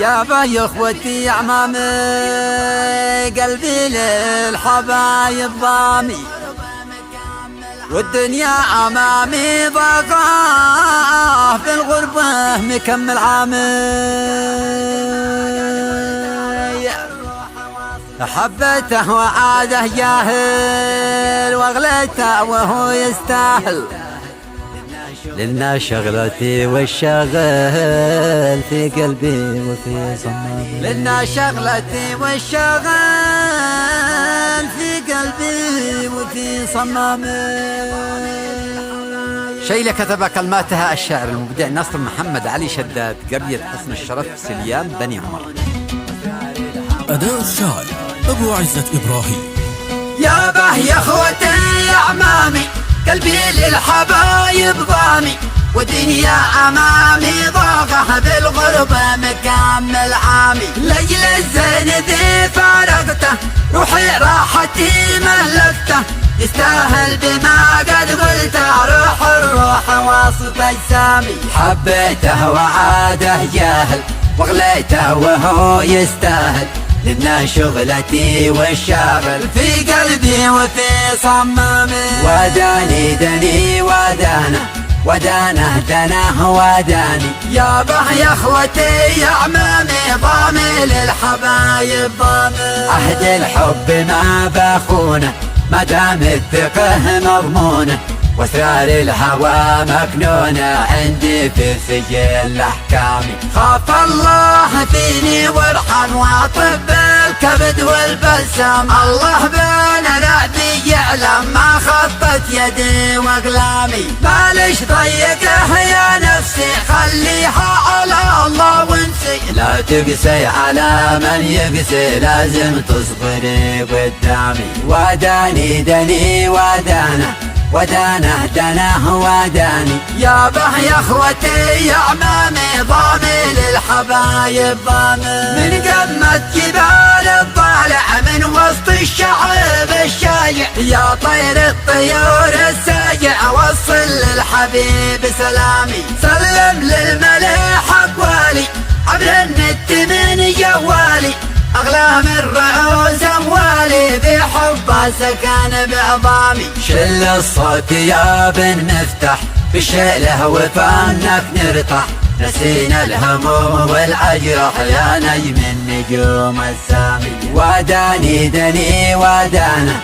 يابا يا اخوتي يا عمامي قلبي للحبايب ضامي والدنيا امامي ضاقاه في الغربة مكمل عامي حبيته وعاده جاهل واغليته وهو يستاهل لنا شغلتي والشغل في قلبي وفي صمامي لنا شغلتي والشغل في قلبي وفي صمامي. شيلة كتب كلماتها الشاعر المبدع نصر محمد علي شداد، قرية حسن الشرف سليان بني عمر. أداء الشاعر أبو عزة إبراهيم. يابا يا اخوتي يا عمامي قلبي للحبايب ضامي ودنيا امامي ضاقه بالغربه مكمل عامي ليل الزين ذي فارقته روحي راحتي ملكته يستاهل بما قد قلته روح الروح وسط اجسامي حبيته وعاده جاهل واغليته وهو يستاهل لنا شغلتي والشاغل في قلبي وفي صمامي وداني دني ودانه دنه وداني يابا يا اخوتي يا عمامي ضامي للحبايب ضامي عهد الحب ما بخونه ما دام الثقه مضمونه واسرار الهوى مكنونه عندي في سجل احكامي خاف الله فيني وارحم واطب الكبد والبسام الله بين رعبي يعلم ما خطت يدي واقلامي معلش ضيقه يا نفسي خليها على الله وانسي لا تقسي على من يقسي لازم تصبري قدامي وداني دني ودانه دنه وداني يابا يا اخوتي يا عمامي ضامي للحبايب ضامي من قمة جبال الضالع من وسط الشعب الشايع يا طير الطيور الساجع وصل للحبيب سلامي سلم للمليح اقوالي عبر النت من جوالي أغلى من رؤوس أموالي بحبه سكن بعظامي شل الصوت يا بن مفتح بشيله وفنك نرتاح نسينا الهموم والأجرح يا نجم النجوم السامي وداني دني ودانه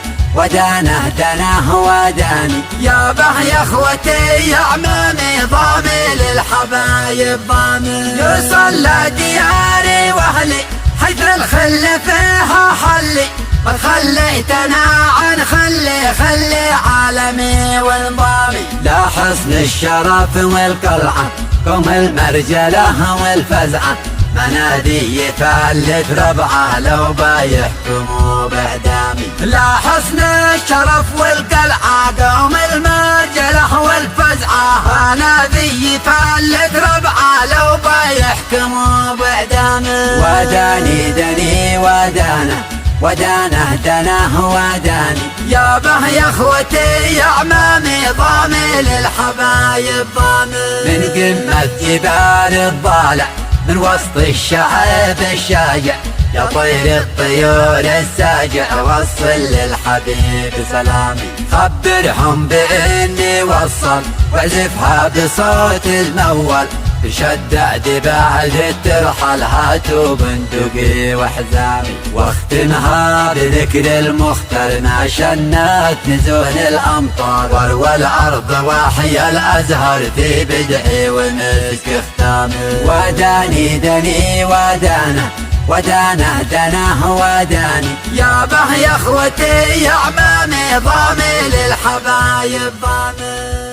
دنه وداني يابا يا اخوتي يا عمامي ضامي للحبايب ضامي يوصل لدياري واهلي حيث الخل فيها حلي ما خليتنا عن خلي عالمي وانضامي لا حسن الشرف والقلعة قوم المرجلة والفزعة منادي يفلت ربعه لو بايحكموا باعدامي لا حسن الشرف والقلعة قوم المرجلة والفزعة منادي يفلت ربعه لو بايحكموا باعدامي وداني دني ودانه دنه وداني يابا يا اخوتي يا عمامي ضامي للحبايب ضامي من قمة جبال الضالع من وسط الشعب الشاجع يا طير الطيور الساجع وصل للحبيب سلامي خبرهم بإني وصل واعزفها بصوت المول تشدد بعد الترحل هاتوا بندقي وحزامي واختمها بذكر المختار ما شنت نزول الامطار واروى الارض واحيا الازهر في بدعي ومسك ختامي وداني دني ودانه دنه وداني يابا يا اخوتي يا عمامي ضامي للحبايب ضامي.